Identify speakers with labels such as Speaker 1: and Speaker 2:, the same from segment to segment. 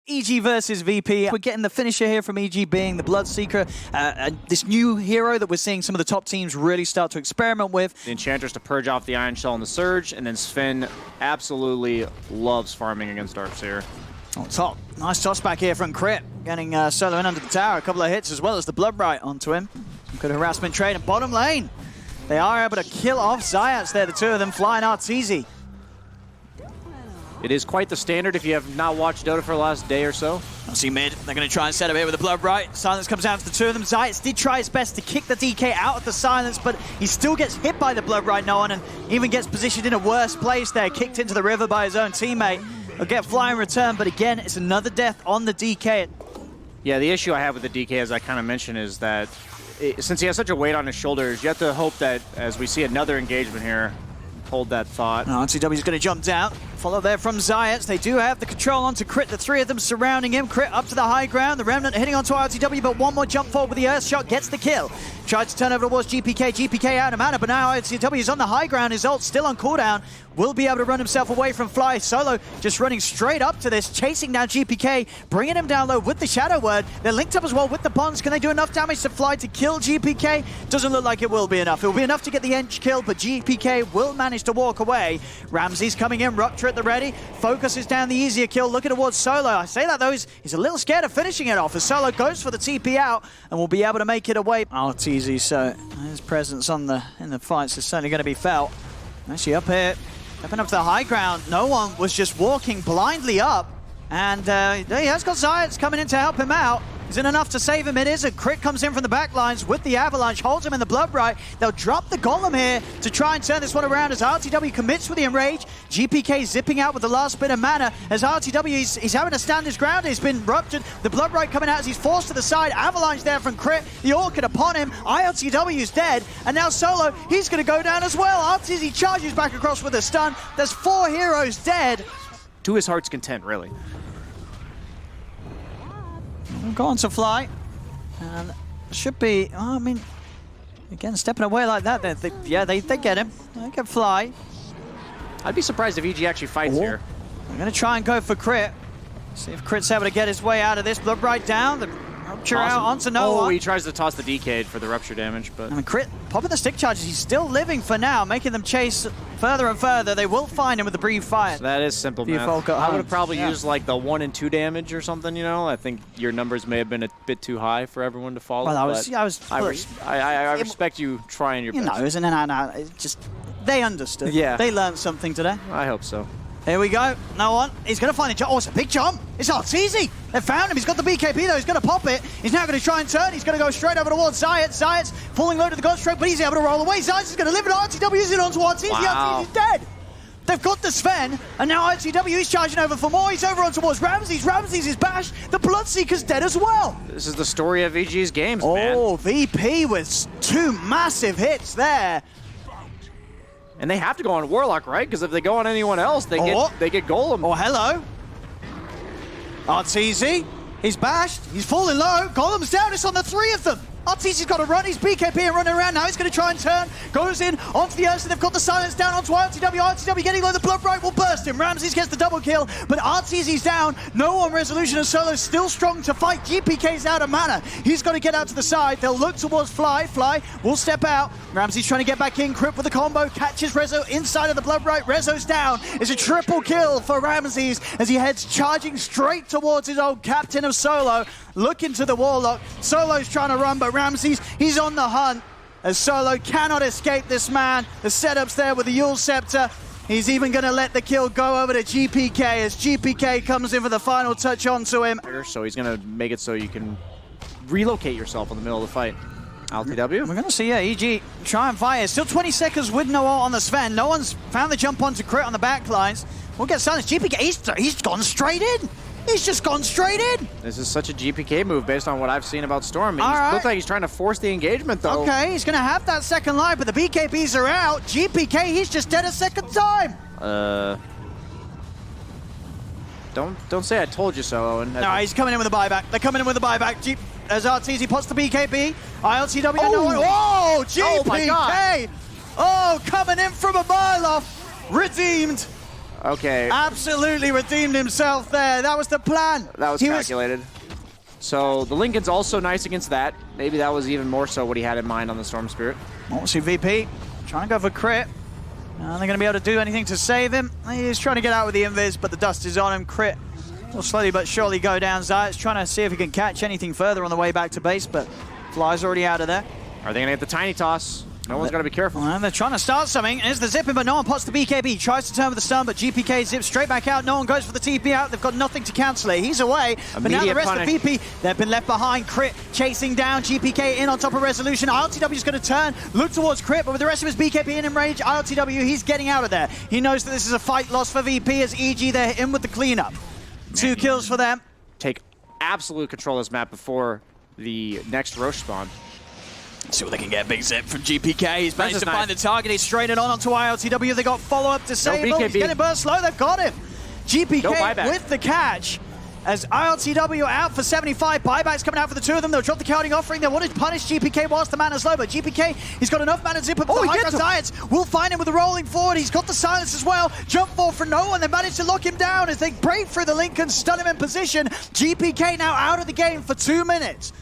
Speaker 1: EG versus VP. We're getting the finisher here from EG being the Bloodseeker, this new hero that we're seeing some of the top teams really start to experiment with.
Speaker 2: The Enchantress to purge off the Iron Shell and the Surge, and then Sven absolutely loves farming against Darkseer.
Speaker 1: On top, nice toss back here from Crit, getting Solo in under the tower, a couple of hits as well as the Bloodbright onto him. Some good harassment trade, and bottom lane, they are able to kill off Zayats there, the two of them flying Arteezy.
Speaker 2: It is quite the standard if you have not watched Dota for the last day or so.
Speaker 1: I see mid. They're going to try and set up here with the Bloodbright. Silence comes down to the two of them. Zayats did try his best to kick the DK out of the Silence, but he still gets hit by the Bloodbright, no one, and even gets positioned in a worse place there, kicked into the river by his own teammate. He'll get flying return, but again, it's another death on the DK.
Speaker 2: Yeah, the issue I have with the DK, as I kind of mentioned, is that since he has such a weight on his shoulders, you have to hope that as we see another engagement here, hold that thought.
Speaker 1: RTW's going to jump down. Follow there from Zayats. They do have the control onto Crit. The three of them surrounding him. Crit up to the high ground. The Remnant hitting onto RTW, but one more jump forward with the Earth Shot. Gets the kill. Tried to turn over towards GPK. GPK out of mana, but now RTW is on the high ground. His ult's still on cooldown. Will be able to run himself away from Fly. Solo just running straight up to this, chasing down GPK, bringing him down low with the Shadow Word. They're linked up as well with the bonds. Can they do enough damage to Fly to kill GPK? Doesn't look like it will be enough. It will be enough to get the Ench kill, but GPK will manage to walk away. Ramsey's coming in, Rupture at the ready. Focuses down the easier kill, looking towards Solo. I say that though, he's a little scared of finishing it off as Solo goes for the TP out and will be able to make it away. Arteezy, so his presence in the fights is certainly going to be felt. Actually up here, stepping up to the high ground. No one was just walking blindly up, and he has got Zayats coming in to help him out. Is it enough to save him? It isn't. Crit comes in from the back lines with the Avalanche, holds him in the Bloodbright. They'll drop the Golem here to try and turn this one around as RTW commits with the Enrage. GPK zipping out with the last bit of mana as RTW, he's having to stand his ground. He's been ruptured. The Bloodbright coming out as he's forced to the side. Avalanche there from Crit. The Orchid upon him. ILTW's dead. And now Solo, he's going to go down as well. Arteezy charges back across with a stun. There's 4 heroes dead.
Speaker 2: To his heart's content, really.
Speaker 1: Go on to Fly, and should be, I mean, again, stepping away like that, they get him. They get Fly.
Speaker 2: I'd be surprised if EG actually fights here.
Speaker 1: They're going to try and go for Crit. See if Crit's able to get his way out of this. Bloodbright down, the Rupture out onto no one.
Speaker 2: Oh, he tries to toss the DK for the Rupture damage, but...
Speaker 1: I mean, Crit popping the stick charges. He's still living for now, making them chase further and further. They will find him with the Breathe Fire.
Speaker 2: So that is simple math. I would have probably used like the 1 and 2 damage or something, you know? I think your numbers may have been a bit too high for everyone to follow.
Speaker 1: Well,
Speaker 2: I respect you trying your best.
Speaker 1: No, isn't it? No, it's just, they understood.
Speaker 2: Yeah.
Speaker 1: They learned something today.
Speaker 2: I hope so.
Speaker 1: Here we go. No one. He's going to find a jump. Oh, it's a big jump. It's Arteezy. They found him. He's got the BKB, though. He's going to pop it. He's now going to try and turn. He's going to go straight over towards Zayats. Zayats falling low to the God Stroke, but he's able to roll away. Zayats is going to live it. RTW is in onto Arteezy.
Speaker 2: Wow.
Speaker 1: Arteezy's dead. They've got the Sven, and now RTW is charging over for more. He's over on towards Ramses. Ramses is bashed. The Bloodseeker's dead as well.
Speaker 2: This is the story of EG's games, man.
Speaker 1: Oh, VP with 2 massive hits there.
Speaker 2: And they have to go on Warlock, right? Because if they go on anyone else, they get Golem.
Speaker 1: Oh, hello. Arteezy, he's bashed. He's falling low. Golem's down. It's on the 3 of them. Arteezy's got to run. He's BKB and running around. Now he's going to try and turn. Goes in onto the Earth. So they've got the Silence down onto RTW. RTW getting low. The Bloodbright will burst him. Ramses gets the double kill, but Arteezy's down. No one resolution, and Solo's still strong to fight. GPK's out of mana. He's got to get out to the side. They'll look towards Fly. Fly will step out. Ramsey's trying to get back in. Crit with the combo. Catches Rezo inside of the Bloodbright. Rezo's down. It's a triple kill for Ramses as he heads charging straight towards his old captain of Solo. Looking to the Warlock. Solo's trying to run, but Ramses, he's on the hunt as Solo cannot escape this man. The setup's there with the Yule Scepter. He's even going to let the kill go over to GPK as GPK comes in for the final touch onto him.
Speaker 2: So he's going to make it so you can relocate yourself in the middle of the fight. LTW?
Speaker 1: We're going to see, EG try and fight. It's still 20 seconds with no ult on the Sven. No one's found the jump onto Crit on the back lines. We'll get silenced. GPK, he's gone straight in. He's just gone straight in.
Speaker 2: This is such a GPK move based on what I've seen about Storm. He looks like he's trying to force the engagement, though.
Speaker 1: Okay, he's going to have that second line, but the BKBs are out. GPK, he's just dead a second time.
Speaker 2: Don't say I told you so, Owen.
Speaker 1: No, he's coming in with a buyback. They're coming in with a buyback. As Arteezy pots the BKB. ILTW, no one. Oh, GPK! Oh, coming in from a mile off. Redeemed.
Speaker 2: Okay.
Speaker 1: Absolutely redeemed himself there. That was the plan.
Speaker 2: That was calculated. So the Lincoln's also nice against that. Maybe that was even more so what he had in mind on the Storm Spirit.
Speaker 1: Obviously VP trying to go for crit. Are they going to be able to do anything to save him? He's trying to get out with the invis, but the dust is on him. Crit will slowly but surely go down. Zayat's trying to see if he can catch anything further on the way back to base, but Fly's already out of there.
Speaker 2: Are they going to get the tiny toss? No one's got to be careful.
Speaker 1: Well, they're trying to start something. Here's the zipping, but no one pots the BKB. Tries to turn with the stun, but GPK zips straight back out. No one goes for the TP out. They've got nothing to cancel it. He's away. But now the rest of VP, they've been left behind. Crit chasing down. GPK in on top of Resolution. ILTW is going to turn, look towards Crit, but with the rest of his BKB in range, ILTW, he's getting out of there. He knows that this is a fight loss for VP as EG, they're in with the cleanup. 2 kills for them.
Speaker 2: Take absolute control of this map before the next Roche spawn.
Speaker 1: See what they can get. Big zip from GPK. He's managed to find the target. He's straight it on onto ILTW. They got follow-up disabled. He's getting burst low. They've got him. GPK with the catch. As ILTW out for 75. Buyback's coming out for the 2 of them. They'll drop the counting offering. They want to punish GPK whilst the mana's low, but GPK, he's got enough mana to zip up the high ground. Zayats will find him with the rolling forward. He's got the silence as well. Jump ball for no one. They managed to lock him down as they break through the link and stun him in position. GPK now out of the game for 2 minutes.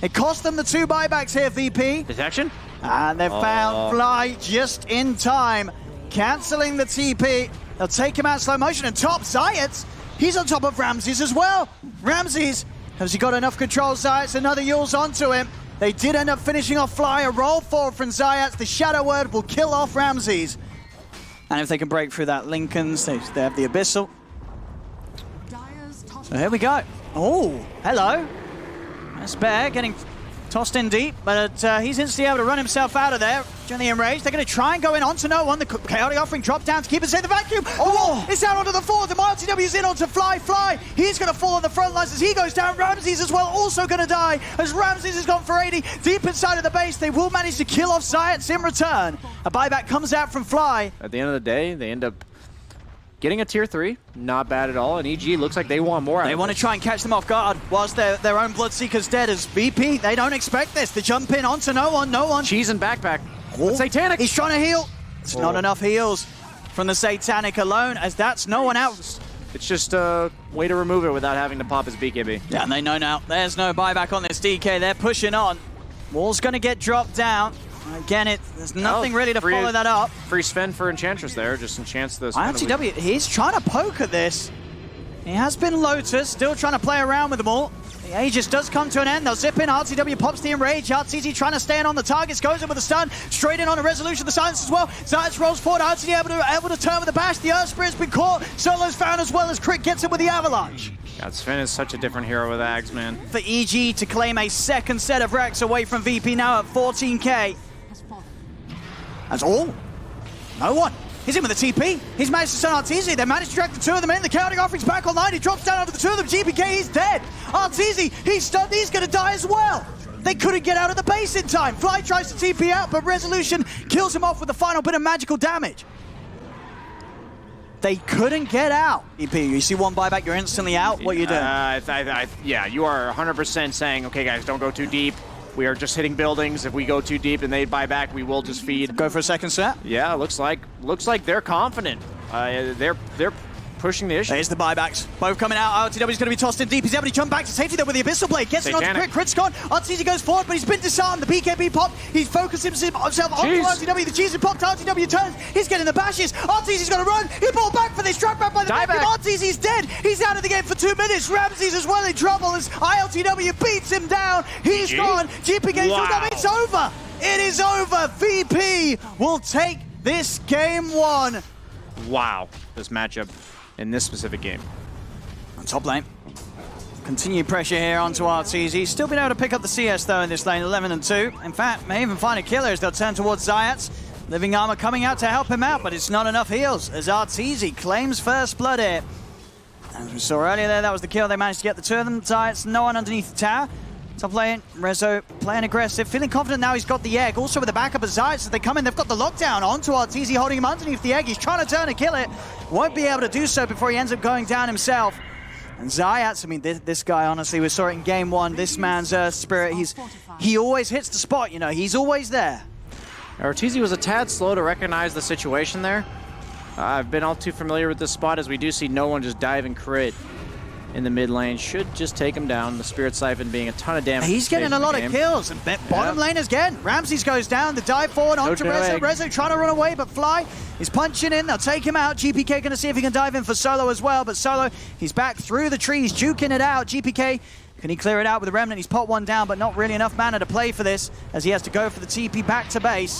Speaker 1: It cost them the 2 buybacks here, VP.
Speaker 2: Detection?
Speaker 1: And they've found Fly just in time. Cancelling the TP. They'll take him out in slow motion. And top, Zayats, he's on top of Ramses as well. Ramses, has he got enough control? Zayats, another Yule's onto him. They did end up finishing off Fly. A roll forward from Zayats. The Shadow Word will kill off Ramses. And if they can break through that Lincolns, they have the Abyssal. So here we go. Oh, hello. That's Bear getting tossed in deep, but he's instantly able to run himself out of there. Gently enraged. They're going to try and go in onto no one. The chaotic offering drop down to keep us in the vacuum. Oh, it's out onto the 4. The ILTW's in onto Fly. Fly, he's going to fall on the front lines as he goes down. Ramses as well, also going to die as Ramses has gone for 80. Deep inside of the base, they will manage to kill off Zayats in return. A buyback comes out from Fly.
Speaker 2: At the end of the day, they end up getting a tier 3, not bad at all, and EG looks like they want more out of it.
Speaker 1: They want to try and catch them off guard whilst their own Bloodseeker's dead as VP. They don't expect this. The jump in onto no one.
Speaker 2: Cheese and backpack.
Speaker 1: Oh,
Speaker 2: Satanic.
Speaker 1: He's trying to heal. It's not enough heals from the Satanic alone as that's no one out.
Speaker 2: It's just a way to remove it without having to pop his BKB.
Speaker 1: Yeah, and they know now. There's no buyback on this DK. They're pushing on. Wall's going to get dropped down. Again, there's nothing really to follow that up.
Speaker 2: Free Sven for Enchantress there, just enchants this.
Speaker 1: ILTW, he's trying to poke at this. He has been Lotus, still trying to play around with them all. The Aegis does come to an end. They'll zip in. RTW pops the Enrage. Artsy trying to stay in on the targets. Goes in with a stun. Straight in on a Resolution. The silence as well. Zayats rolls forward. Artsy able to turn with a bash. The Earth Spirit's been caught. Solo's found as well as Crit gets it with the Avalanche.
Speaker 2: God, Sven is such a different hero with Ags, man.
Speaker 1: For EG to claim a second set of Rex away from VP now at 14k. That's all. No one. He's in with the TP. He's managed to stun Arteezy. They managed to drag the 2 of them in. The counting offering's back online. He drops down onto the 2 of them. GPK, he's dead. Arteezy, he's stunned. He's going to die as well. They couldn't get out of the base in time. Fly tries to TP out, but Resolution kills him off with the final bit of magical damage. They couldn't get out. EP, you see one buyback, you're instantly out. What are you doing?
Speaker 2: Yeah, you are 100% saying, okay, guys, don't go too deep. We are just hitting buildings. If we go too deep and they buy back, we will just feed.
Speaker 1: Go for a second set?
Speaker 2: Yeah, looks like they're confident. They're pushing the issue.
Speaker 1: There's the buybacks. Both coming out. RTW is going to be tossed in deep. He's able to jump back to safety there with the Abyssal Blade. Gets it onto Crit. Crit's gone. RTZ goes forward, but he's been disarmed. The BKB popped. He's focused himself onto RTW. The cheese is popped. RTW turns. He's getting the bashes. RTZ's going to run. He brought back for this. Track back by the vacuum. RTZ's dead. He's out of the game for 2 minutes. Ramses as well in trouble as ILTW beats him down. He's gone. GPK it's over. It is over. VP will take this game 1.
Speaker 2: Wow. This matchup in this specific game.
Speaker 1: On top lane. Continued pressure here onto RTZ. Still been able to pick up the CS though in this lane, 11-2. In fact, may even find a killer as they'll turn towards Zayats. Living Armor coming out to help him out, but it's not enough heals as RTZ claims first blood here. As we saw earlier there, that was the kill. They managed to get the 2 of them. Zayats, no one underneath the tower. Top lane, Rezo playing aggressive, feeling confident now he's got the egg. Also with the backup of Zayats as they come in, they've got the lockdown onto RTZ, holding him underneath the egg. He's trying to turn and kill it. Won't be able to do so before he ends up going down himself. And Zayats, I mean, this guy, honestly, we saw it in game 1. This man's Earth Spirit, he always hits the spot, you know, he's always there.
Speaker 2: Arteezy was a tad slow to recognize the situation there. I've been all too familiar with this spot as we do see no one just dive and crit in the mid lane. Should just take him down. The Spirit Siphon being a ton of damage.
Speaker 1: He's getting a lot of kills. And bottom laners again. Ramses goes down. The dive forward onto Rezo. Rezo trying to run away, but Fly is punching in. They'll take him out. GPK going to see if he can dive in for Solo as well. But Solo, he's back through the trees, juking it out. GPK, can he clear it out with the Remnant? He's pot one down, but not really enough mana to play for this as he has to go for the TP back to base.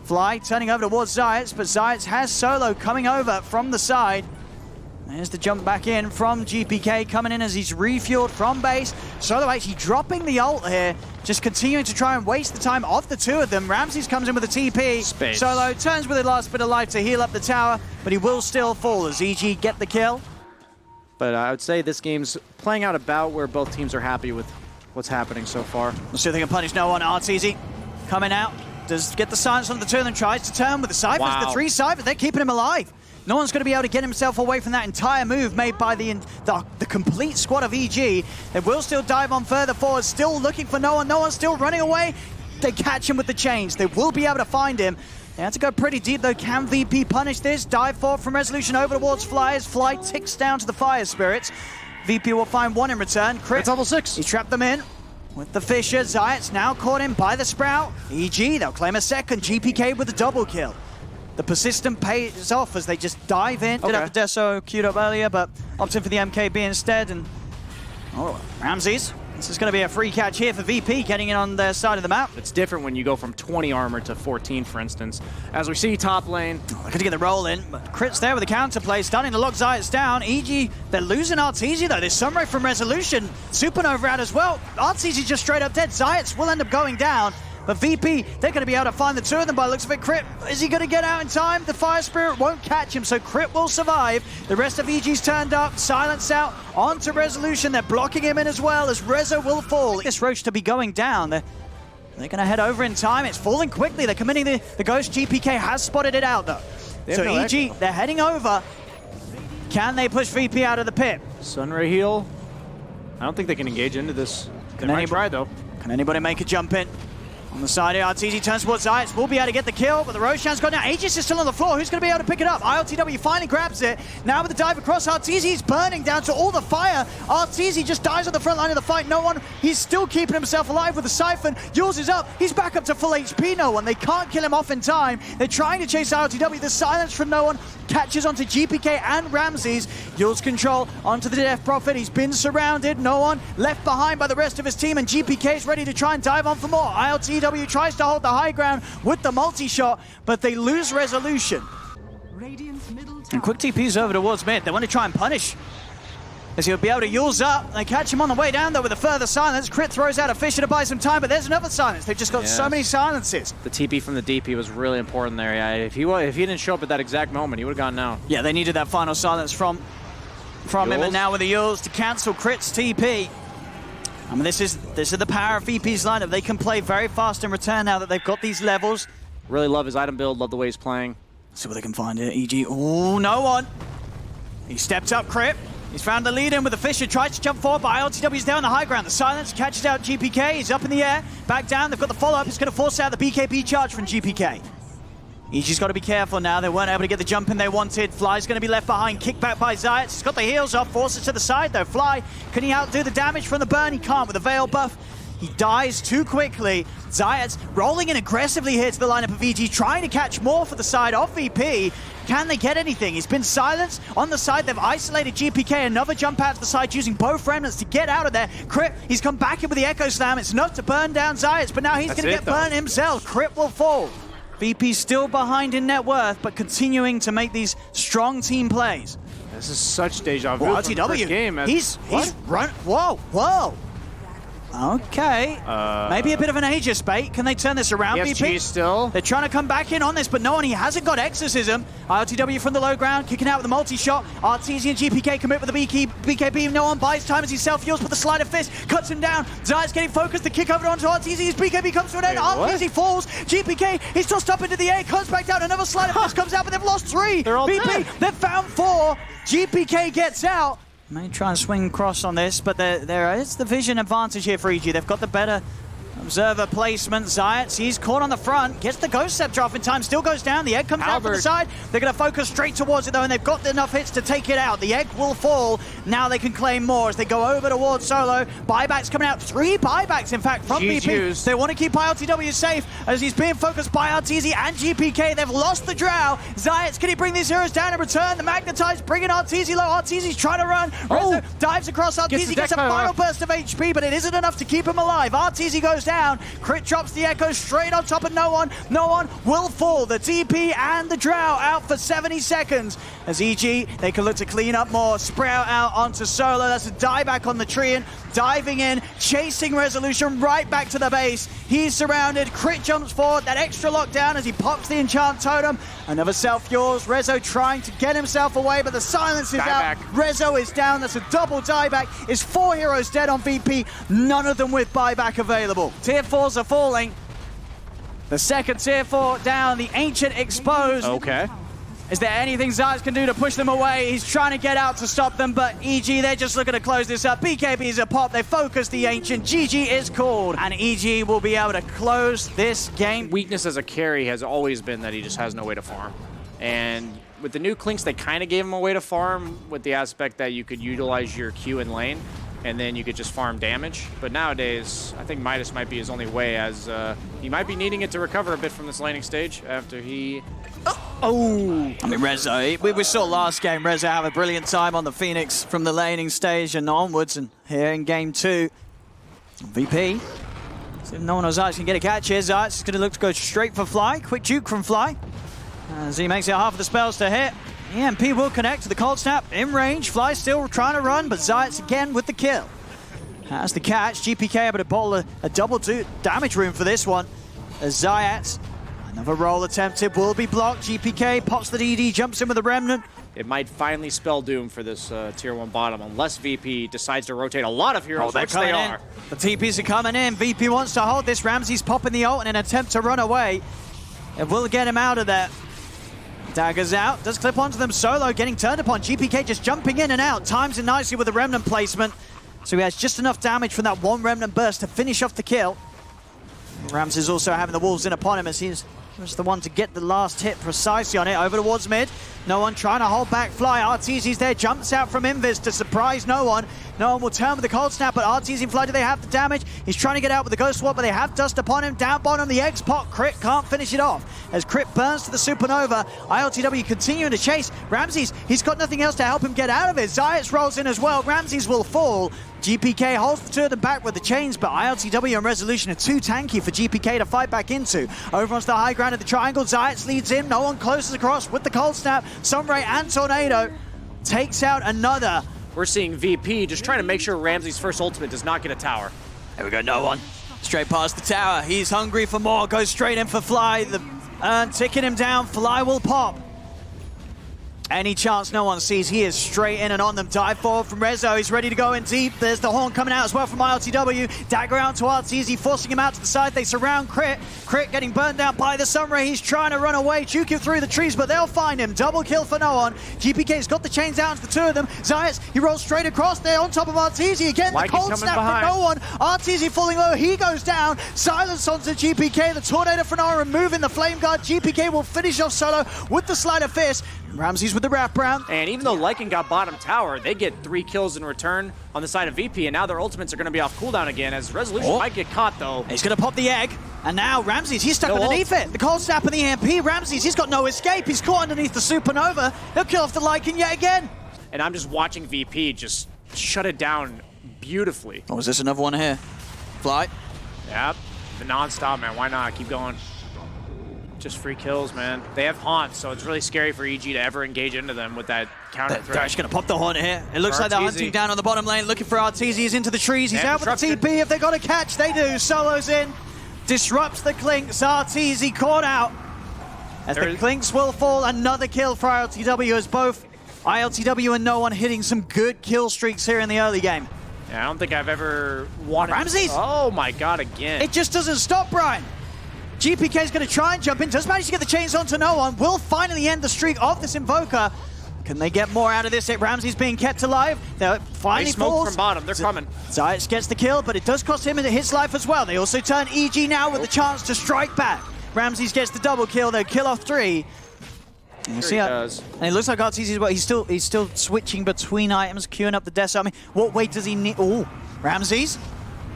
Speaker 1: Fly turning over towards Zayats, but Zayats has Solo coming over from the side. There's the jump back in from GPK, coming in as he's refueled from base. Solo actually dropping the ult here, just continuing to try and waste the time of the two of them. Ramses comes in with a TP.
Speaker 2: Space.
Speaker 1: Solo turns with the last bit of life to heal up the tower, but he will still fall as EG get the kill.
Speaker 2: But I would say this game's playing out about where both teams are happy with what's happening so far.
Speaker 1: Let's see if they can punish no one. Arteezy coming out, does get the silence on the two of them, tries to turn with the Cyphers.
Speaker 2: Wow.
Speaker 1: The three Cyphers, they're keeping him alive. No one's going to be able to get himself away from that entire move made by the complete squad of EG. They will still dive on further forward, still looking for no one. No one's still running away. They catch him with the chains. They will be able to find him. They have to go pretty deep though. Can VP punish this? Dive forward from Resolution over towards Flyers. Fly ticks down to the Fire Spirits. VP will find one in return. Crit.
Speaker 2: It's level 6.
Speaker 1: He trapped them in with the Fisher. Zayats now caught in by the Sprout. EG, they'll claim a second. GPK with a double kill. The persistent pays off as they just dive in. Did have the Deso queued up earlier, but opting for the MKB instead. And Ramses. This is going to be a free catch here for VP, getting in on their side of the map.
Speaker 2: It's different when you go from 20 armor to 14, for instance. As we see top lane.
Speaker 1: They're going to get the roll in, but Crit's there with the counterplay, starting to lock Zayats down. EG, they're losing Arteezy though. There's Sunray from Resolution. Supernova out as well. Arteezy just straight up dead. Zayats will end up going down. But VP, they're going to be able to find the two of them by the looks of it. Crit, is he going to get out in time? The Fire Spirit won't catch him, so Crit will survive. The rest of EG's turned up, silenced out, onto Resolution. They're blocking him in as well as Rezo will fall. This Roach to be going down. They're going to head over in time. It's falling quickly. They're committing the Ghost. GPK has spotted it out though. So EG, they're heading over. Can they push VP out of the pit?
Speaker 2: Sunray heal. I don't think they can engage into this. They might try though.
Speaker 1: Can anybody make a jump in? On the side here, Arteezy turns towards Zayats, will be able to get the kill, but the Roshan's gone down. Aegis is still on the floor. Who's going to be able to pick it up? ILTW finally grabs it. Now with the dive across, Arteezy's burning down to all the fire. Arteezy just dies on the front line of the fight. No one, he's still keeping himself alive with the Siphon. Yules is up. He's back up to full HP. No one. They can't kill him off in time. They're trying to chase ILTW. The silence from no one catches onto GPK and Ramses. Yules control onto the Death Prophet. He's been surrounded. No one left behind by the rest of his team, and GPK is ready to try and dive on for more. ILTW tries to hold the high ground with the multi-shot, but they lose Resolution. And quick TP's over towards mid. They want to try and punish, as he'll be able to Yules up. They catch him on the way down though with a further silence. Crit throws out a Fisher to buy some time, but there's another silence. They've just got so many silences.
Speaker 2: The TP from the DP was really important there. Yeah, if he didn't show up at that exact moment, he would have gone now.
Speaker 1: Yeah, they needed that final silence from him, and now with the Yules to cancel Crit's TP. I mean, this is the power of VP's lineup. They can play very fast in return now that they've got these levels.
Speaker 2: Really love his item build, love the way he's playing.
Speaker 1: Let's see what they can find here. EG, oh, no one. He stepped up, Crit. He's found the lead in with the Fisher, tries to jump forward, but ILTW's down the high ground. The silence catches out GPK, he's up in the air, back down, they've got the follow-up, it's going to force out the BKB charge from GPK. EG's got to be careful now, they weren't able to get the jump in they wanted. Fly's going to be left behind, kicked back by Zayats. He's got the heals off, forces to the side though. Fly, can he outdo the damage from the burn? He can't with the Veil buff. He dies too quickly. Zayats rolling in aggressively here to the lineup of EG, trying to catch more for the side of VP. Can they get anything? He's been silenced. On the side, they've isolated GPK. Another jump out to the side using both remnants to get out of there. Crit, he's come back in with the Echo Slam. It's enough to burn down Zayats, but now he's going to get burned himself. Crit will fall. VP still behind in net worth, but continuing to make these strong team plays.
Speaker 2: This is such deja vu.
Speaker 1: From the first game. He's run. Whoa. Okay. Maybe a bit of an Aegis bait. Can they turn this around, VP?
Speaker 2: Still.
Speaker 1: They're trying to come back in on this, but no one. He hasn't got Exorcism. ILTW from the low ground, kicking out with the multi-shot. Arteezy and GPK commit with the BKB. No one buys time as he self-heals with the sleight of fist. Cuts him down. Zayats getting focused. The kick over onto Arteezy. His BKB comes to an end. Arteezy falls. GPK, he's tossed up into the air. Comes back down. Another sleight of fist comes out, but they've lost 3.
Speaker 2: They're all dead.
Speaker 1: They've found 4. GPK gets out. May try and swing across on this, but there is the vision advantage here for EG. They've got the better Observer placement, Zayat, he's caught on the front, gets the Ghost Scepter off in time, still goes down, the egg comes out from the side, they're going to focus straight towards it though, and they've got enough hits to take it out. The egg will fall, now they can claim more as they go over towards Solo. Buybacks coming out, 3 buybacks in fact from VP. They want to keep ILTW safe as he's being focused by Arteezy and GPK. They've lost the Drow. Zayat, can he bring these heroes down in return? The Magnetize bringing Arteezy low. Arteezy's trying to run. Rezo dives across. Arteezy gets a final burst of HP, but it isn't enough to keep him alive. Arteezy goes down. Crit drops the Echo straight on top of no one. No one will fall. The TP and the Drow out for 70 seconds. As EG, they can look to clean up more. Sprout out onto Solo. That's a dieback on the Treant. Diving in, chasing Resolution right back to the base. He's surrounded. Crit jumps forward. That extra lockdown as he pops the Enchant Totem. Another self-yours. Rezo trying to get himself away, but the silence is out. Rezo is down. That's a double dieback. It's 4 heroes dead on VP. None of them with buyback available. Tier 4s are falling. The second tier 4 down. The Ancient exposed.
Speaker 2: Okay.
Speaker 1: Is there anything Zayat can do to push them away? He's trying to get out to stop them, but EG, they're just looking to close this up. BKB's a pop. They focus the Ancient. GG is called, and EG will be able to close this game.
Speaker 2: Weakness as a carry has always been that he just has no way to farm. And with the new Clinks, they kind of gave him a way to farm with the aspect that you could utilize your Q in lane, and then you could just farm damage. But nowadays, I think Midas might be his only way, as he might be needing it to recover a bit from this laning stage after he...
Speaker 1: I mean, Rezo, we saw last game Rezo have a brilliant time on the Phoenix from the laning stage and onwards, and here in game 2, VP. So no one knows Zayat can get a catch here. Zayat's going to look to go straight for Fly. Quick juke from Fly. As he makes it half of the spells to hit. EMP will connect to the Cold Snap in range. Fly still trying to run, but Zayat's again with the kill. Has the catch. GPK able to bottle a double damage room for this one. As Zayat, another roll attempted, will be blocked. GPK pops the DD, jumps in with a Remnant.
Speaker 2: It might finally spell doom for this tier 1 bottom unless VP decides to rotate a lot of heroes, which they are.
Speaker 1: The TPs are coming in. VP wants to hold this. Ramsey's popping the ult in an attempt to run away. It will get him out of there. Daggers out, does clip onto them. Solo getting turned upon. GPK just jumping in and out. Times it nicely with the Remnant placement. So he has just enough damage from that one Remnant burst to finish off the kill. Ramsey's also having the wolves in upon him as he's was the one to get the last hit precisely on it. Over towards mid. No one trying to hold back Fly. Arteezy's there, jumps out from Invis to surprise no one. No one will turn with the Cold Snap, but Arteezy and Fly, do they have the damage? He's trying to get out with the Ghost Swap, but they have dust upon him. Down bottom, the X-Pot. Crit can't finish it off. As Crit burns to the Supernova, ILTW continuing to chase. Ramses, he's got nothing else to help him get out of it. Zayat rolls in as well. Ramses will fall. GPK holds the two of them back with the chains, but ILTW and Resolution are too tanky for GPK to fight back into. Over onto the high ground of the triangle, Zayat leads in, no one closes across with the Cold Snap. Sunray and Tornado takes out another.
Speaker 2: We're seeing VP just trying to make sure Ramsey's first ultimate does not get a tower.
Speaker 1: There we go, no one. Straight past the tower, he's hungry for more, goes straight in for Fly. The ticking him down, Fly will pop. Any chance no one sees, he is straight in and on them. Dive forward from Rezo, he's ready to go in deep. There's the horn coming out as well from ILTW. Dagger out to Arteezy, forcing him out to the side. They surround Crit. Crit getting burned down by the Sunray. He's trying to run away, juke him through the trees, but they'll find him. Double kill for no one. GPK's got the chains down to the two of them. Zayat, he rolls straight across there on top of Arteezy. Again, the Cold Snap from no one. Arteezy falling low, he goes down. Silence onto GPK. The Tornado for Nora removing the Flame Guard. GPK will finish off Solo with the Sleight of Fist. Ramsey's with the wraparound.
Speaker 2: And even though Lycan got bottom tower, they get 3 kills in return on the side of VP, and now their ultimates are going to be off cooldown again, as Resolution might get caught, though.
Speaker 1: He's going to pop the egg, and now Ramses, he's stuck underneath it. The Cold Snap and the EMP. Ramses, he's got no escape. He's caught underneath the Supernova. He'll kill off the Lycan yet again.
Speaker 2: And I'm just watching VP just shut it down beautifully.
Speaker 1: Oh, is this another one here? Fly.
Speaker 2: Yep, the non-stop, man. Why not? Keep going. Just free kills, man. They have haunts, so it's really scary for EG to ever engage into them with that counter threat.
Speaker 1: They're actually going to pop the haunt here. It looks like they're hunting down on the bottom lane, looking for Arteezy. He's into the trees. He's out with the TP. If they got a catch, they do. Solo's in. Disrupts the Clinks. Arteezy caught out. As the Clinks will fall, another kill for ILTW, as both ILTW and no one hitting some good kill streaks here in the early game.
Speaker 2: Yeah, I don't think I've ever wanted...
Speaker 1: Ramses!
Speaker 2: Oh my god, again.
Speaker 1: It just doesn't stop, Brian. GPK's going to try and jump in. Does manage to get the chains onto no one. Will finally end the streak of this Invoker. Can they get more out of this? Ramsey's being kept alive. They're finally
Speaker 2: They smoke
Speaker 1: falls.
Speaker 2: from bottom. They're coming.
Speaker 1: Zayats gets the kill, but it does cost him his life as well. They also turn EG now with the chance to strike back. Ramses gets the double kill. They'll kill off 3. You see
Speaker 2: does.
Speaker 1: And it looks like Arteezy, but he's still switching between items, queuing up the Desert. I mean, what weight does he need? Oh, Ramses.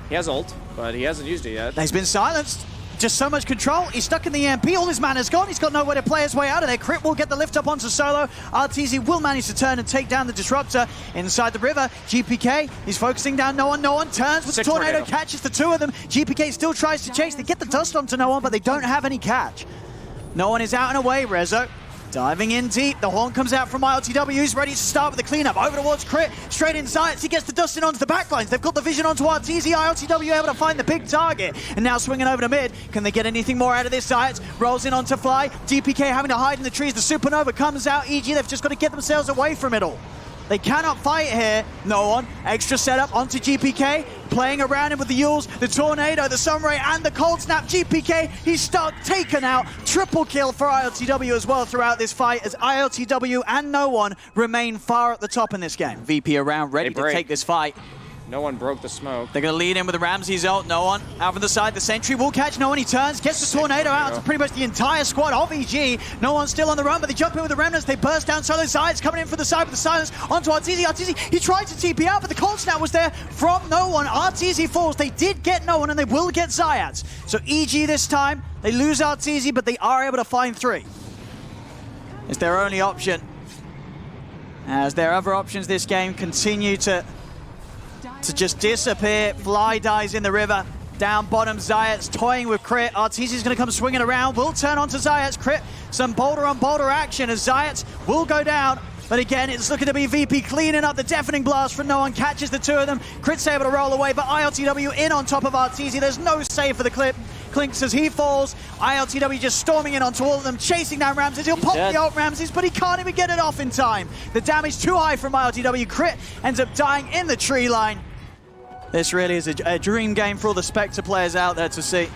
Speaker 2: He has ult, but he hasn't used it yet.
Speaker 1: He's been silenced. Just so much control. He's stuck in the EMP. All his mana's gone. He's got nowhere to play his way out of there. Crit will get the lift up onto Solo. Arteezy will manage to turn and take down the Disruptor inside the river. GPK, he's focusing down No One. No One turns with the tornado, catches the 2 of them. GPK still tries to chase. They get the dust onto No One, but they don't have any catch. No One is out and away. Rezo diving in deep. The horn comes out from ILTW. He's ready to start with the cleanup. Over towards Crit. Straight in Zayats. He gets the dust in onto the backlines. They've got the vision onto Arteezy. ILTW able to find the big target. And now swinging over to mid. Can they get anything more out of this? Zayats rolls in onto Fly. GPK having to hide in the trees. The Supernova comes out. EG, they've just got to get themselves away from it all. They cannot fight here. No One. Extra setup onto GPK. Playing around him with the Yules, the Tornado, the Sunray, and the Cold Snap. GPK, he's stuck, taken out. Triple kill for ILTW as well throughout this fight, as ILTW and No One remain far at the top in this game. VP around, ready to take this fight.
Speaker 2: No One broke the smoke.
Speaker 1: They're going to lead in with the Ramsey's ult. No One out from the side. The Sentry will catch No One. He turns, gets the Tornado out to pretty much the entire squad of EG. No One's still on the run, but they jump in with the Remnants. They burst down Solo. Zayats coming in from the side with the silence onto Arteezy. Arteezy, he tried to TP out, but the Cold Snap was there from No One. Arteezy falls. They did get No One, and they will get Zayats. So EG this time, they lose Arteezy, but they are able to find 3. It's their only option. As their other options this game continue to just disappear. Fly dies in the river. Down bottom, Zayats toying with Crit. Arteezy's going to come swinging around. Will turn onto Zayats. Crit, some boulder on boulder action as Zayats will go down. But again, it's looking to be VP cleaning up the deafening blast from No One. Catches the 2 of them. Crit's able to roll away, but ILTW in on top of Arteezy. There's no save for the clip. Clinks as he falls. ILTW just storming in onto all of them, chasing down Ramses. He'll pop the ult Ramses, but he can't even get it off in time. The damage too high from ILTW. Crit ends up dying in the tree line. This really is a dream game for all the Spectre players out there to see.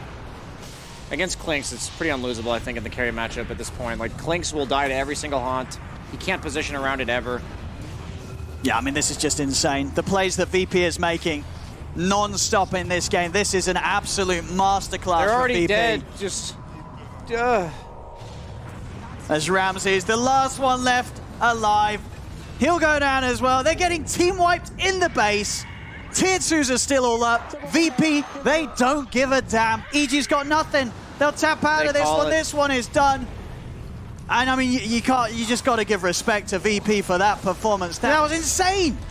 Speaker 2: Against Clinks, it's pretty unlosable, I think, in the carry matchup at this point. Like, Clinks will die to every single haunt. He can't position around it ever.
Speaker 1: Yeah, I mean, this is just insane. The plays that VP is making non-stop in this game. This is an absolute masterclass.
Speaker 2: They're already
Speaker 1: VP.
Speaker 2: dead. Just...
Speaker 1: As Ramsey is the last one left alive. He'll go down as well. They're getting team wiped in the base. Tier 2s are still all up. VP, they don't give a damn. EG's got nothing. They'll tap out of this one. This one is done. And I mean, you just got to give respect to VP for that performance. That was insane.